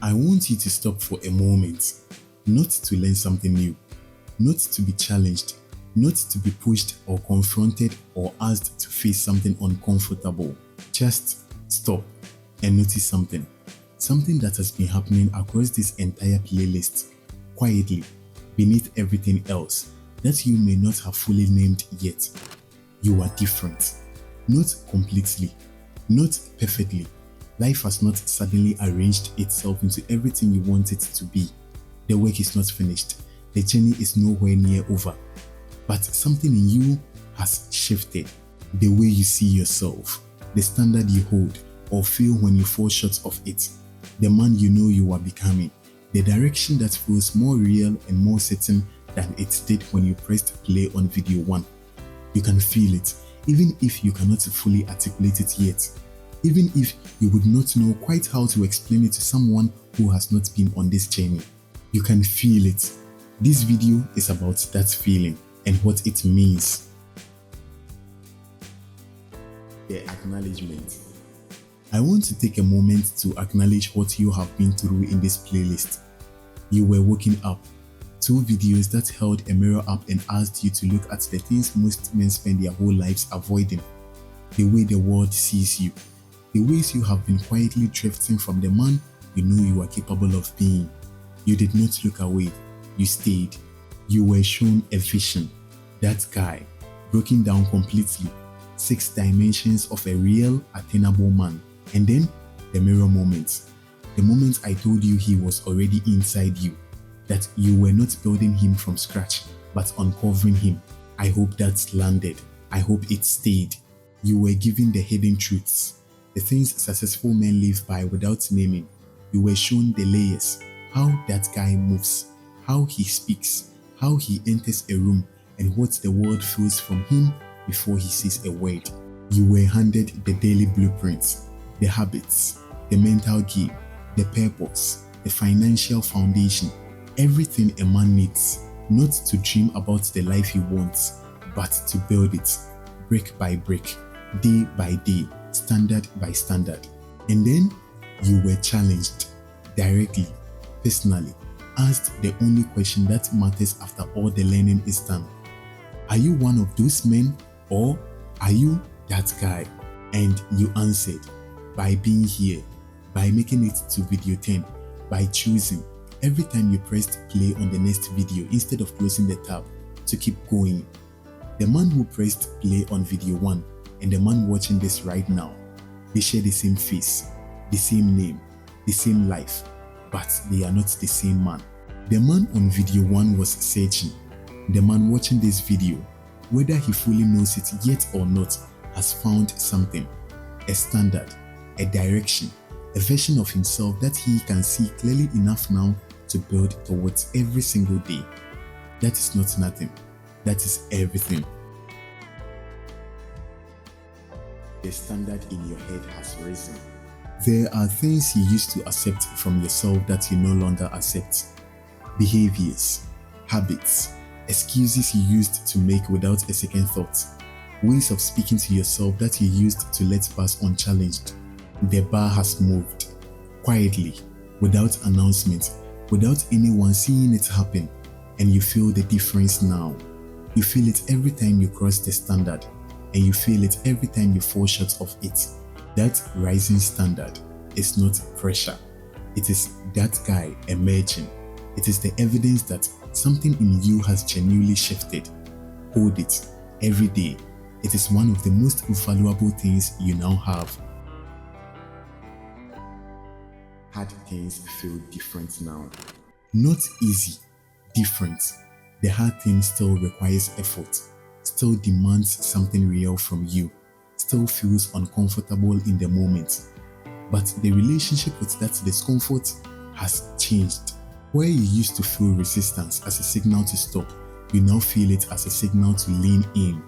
I want you to stop for a moment, not to learn something new, not to be challenged, not to be pushed or confronted or asked to face something uncomfortable. Just stop and notice something. Something that has been happening across this entire playlist, quietly, beneath everything else, that you may not have fully named yet. You are different. Not completely, not perfectly. Life has not suddenly arranged itself into everything you want it to be. The work is not finished. The journey is nowhere near over. But something in you has shifted. The way you see yourself, the standard you hold or feel when you fall short of it, the man you know you are becoming, the direction that feels more real and more certain than it did when you pressed play on video 1. You can feel it, even if you cannot fully articulate it yet. Even if you would not know quite how to explain it to someone who has not been on this journey. You can feel it. This video is about that feeling and what it means. The acknowledgement. I want to take a moment to acknowledge what you have been through in this playlist. You were waking up. 2 videos that held a mirror up and asked you to look at the things most men spend their whole lives avoiding. The way the world sees you. The ways you have been quietly drifting from the man you know you are capable of being. You did not look away. You stayed. You were shown a vision. That guy, broken down completely. 6 dimensions of a real, attainable man. And then, the mirror moment. The moment I told you he was already inside you. That you were not building him from scratch, but uncovering him. I hope that landed. I hope it stayed. You were given the hidden truths. The things successful men live by without naming. You were shown the layers, how that guy moves, how he speaks, how he enters a room, and what the world feels from him before he says a word. You were handed the daily blueprints, the habits, the mental game, the purpose, the financial foundation, everything a man needs, not to dream about the life he wants, but to build it, brick by brick, day by day, standard by standard. And then you were challenged directly, personally, asked the only question that matters after all the learning is done. Are you one of those men, or are you that guy? And you answered by being here, by making it to video 10, by choosing every time you pressed play on the next video instead of closing the tab to keep going. The man who pressed play on video 1 and the man watching this right now, they share the same face, the same name, the same life, but they are not the same man. The man on video 1 was searching. The man watching this video, whether he fully knows it yet or not, has found something, a standard, a direction, a version of himself that he can see clearly enough now to build towards every single day. That is not nothing. That is everything. The standard in your head has risen. There are things you used to accept from yourself that you no longer accept. Behaviors, habits, excuses you used to make without a second thought. Ways of speaking to yourself that you used to let pass unchallenged. The bar has moved. Quietly, without announcement, without anyone seeing it happen. And you feel the difference now. You feel it every time you cross the standard. And you feel it every time you fall short of it. That rising standard is not pressure. It is that guy emerging. It is the evidence that something in you has genuinely shifted. Hold it every day. It is one of the most valuable things you now have. Hard things feel different now. Not easy, different. The hard thing still requires effort, still demands something real from you, still feels uncomfortable in the moment. But the relationship with that discomfort has changed. Where you used to feel resistance as a signal to stop, you now feel it as a signal to lean in,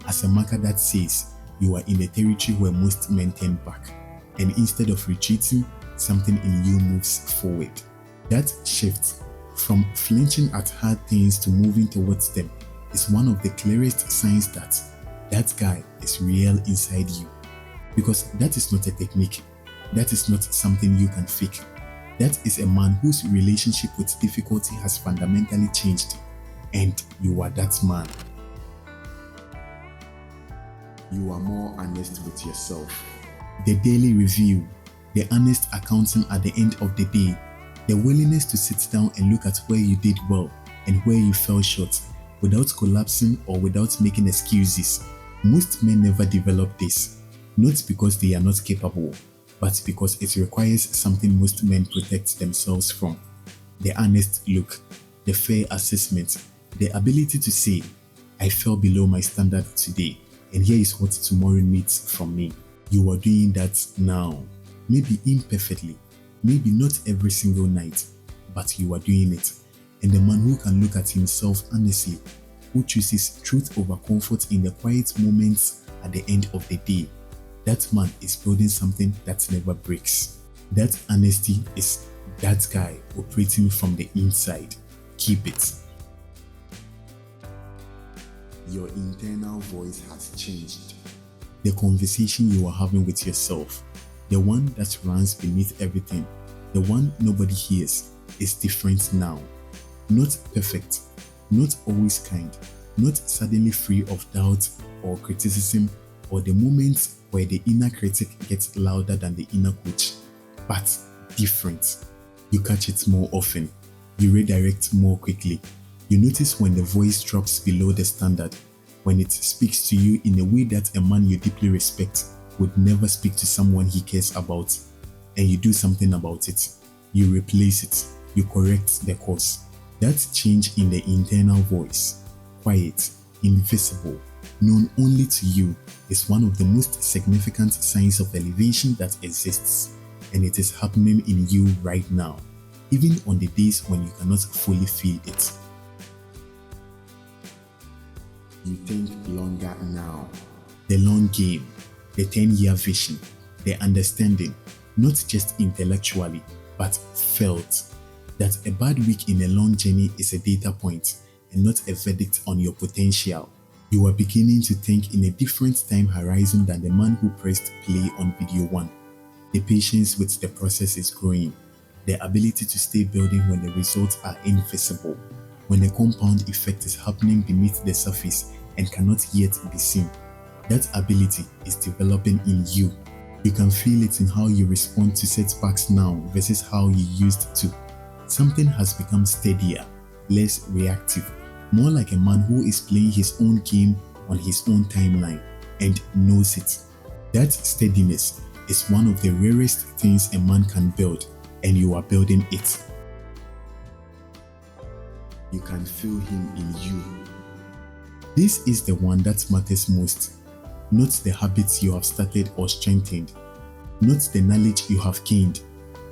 as a marker that says you are in the territory where most men turn back, and instead of retreating, something in you moves forward. That shift from flinching at hard things to moving towards them is one of the clearest signs that that guy is real inside you. Because that is not a technique. That is not something you can fake. That is a man whose relationship with difficulty has fundamentally changed. And you are that man. You are more honest with yourself. The daily review, the honest accounting at the end of the day, the willingness to sit down and look at where you did well and where you fell short without collapsing or without making excuses. Most men never develop this, not because they are not capable, but because it requires something most men protect themselves from. The honest look, the fair assessment, the ability to say, I fell below my standard today, and here is what tomorrow needs from me. You are doing that now. Maybe imperfectly, maybe not every single night, but you are doing it. And the man who can look at himself honestly, who chooses truth over comfort in the quiet moments at the end of the day, that man is building something that never breaks. That honesty is that guy operating from the inside. Keep it. Your internal voice has changed. The conversation you are having with yourself, the one that runs beneath everything, the one nobody hears, is different now. Not perfect, not always kind, not suddenly free of doubt or criticism or the moments where the inner critic gets louder than the inner coach, but different. You catch it more often. You redirect more quickly. You notice when the voice drops below the standard, when it speaks to you in a way that a man you deeply respect would never speak to someone he cares about, and you do something about it. You replace it. You correct the course. That change in the internal voice, quiet, invisible, known only to you, is one of the most significant signs of elevation that exists, and it is happening in you right now, even on the days when you cannot fully feel it. You think longer now. The long game, the 10-year vision, the understanding, not just intellectually, but felt. That a bad week in a long journey is a data point and not a verdict on your potential. You are beginning to think in a different time horizon than the man who pressed play on video 1. The patience with the process is growing. The ability to stay building when the results are invisible. When the compound effect is happening beneath the surface and cannot yet be seen. That ability is developing in you. You can feel it in how you respond to setbacks now versus how you used to. Something has become steadier, less reactive, more like a man who is playing his own game on his own timeline and knows it. That steadiness is one of the rarest things a man can build, and you are building it. You can feel him in you. This is the one that matters most, not the habits you have started or strengthened, not the knowledge you have gained,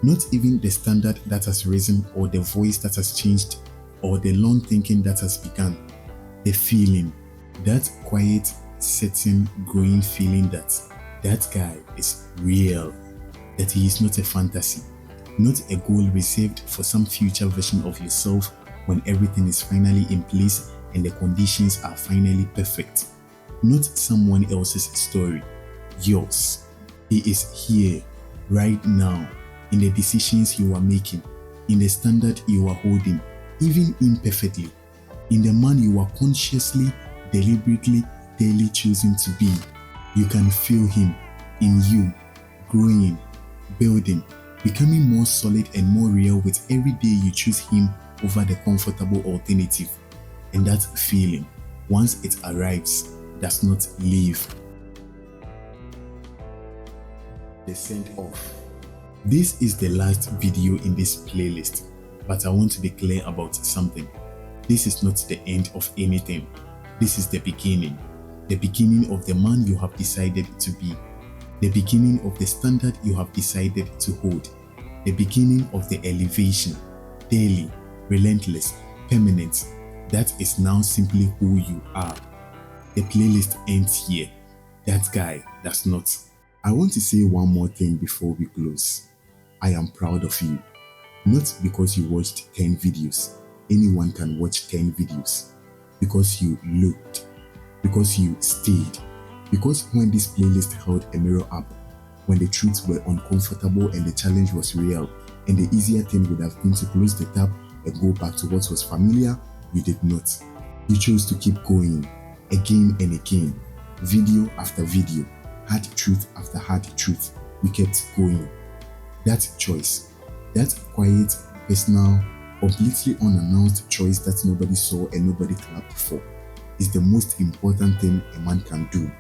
not even the standard that has risen or the voice that has changed or the long thinking that has begun. The feeling, that quiet, certain, growing feeling that guy is real, that he is not a fantasy, not a goal reserved for some future version of yourself when everything is finally in place and the conditions are finally perfect. Not someone else's story, yours. He is here, right now, in the decisions you are making, in the standard you are holding, even imperfectly, in the man you are consciously, deliberately, daily choosing to be. You can feel him in you, growing, building, becoming more solid and more real with every day you choose him over the comfortable alternative. And that feeling, once it arrives, does not leave. The send off. This is the last video in this playlist, but I want to be clear about something. This is not the end of anything. This is the beginning of the man you have decided to be, the beginning of the standard you have decided to hold, the beginning of the elevation, daily, relentless, permanent, that is now simply who you are. The playlist ends here. That guy does not. I want to say one more thing before we close. I am proud of you. Not because you watched 10 videos. Anyone can watch 10 videos. Because you looked. Because you stayed. Because when this playlist held a mirror up, when the truths were uncomfortable and the challenge was real, And the easier thing would have been to close the tab and go back to what was familiar. You did not. You chose to keep going, again and again, video after video, hard truth after hard truth. You kept going. That choice, that quiet, personal, completely unannounced choice that nobody saw and nobody clapped for, is the most important thing a man can do.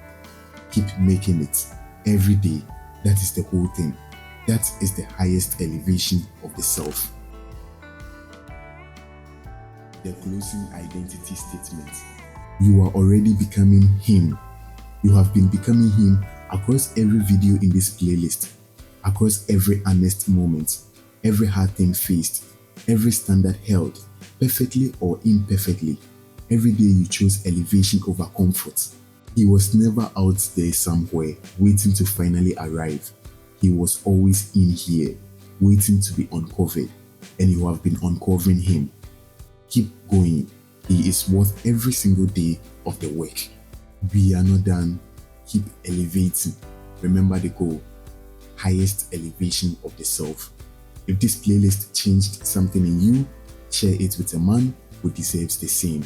Keep making it every day. That is the whole thing. That is the highest elevation of the self. The closing identity statement. You are already becoming him. You have been becoming him across every video in this playlist, across every honest moment, every hard thing faced, every standard held, perfectly or imperfectly. Every day you chose elevation over comfort. He was never out there somewhere waiting to finally arrive. He was always in here, waiting to be uncovered, and you have been uncovering him. Keep going. He is worth every single day of the work. We are not done. Keep elevating. Remember the goal. Highest elevation of the self. If this playlist changed something in you, share it with a man who deserves the same.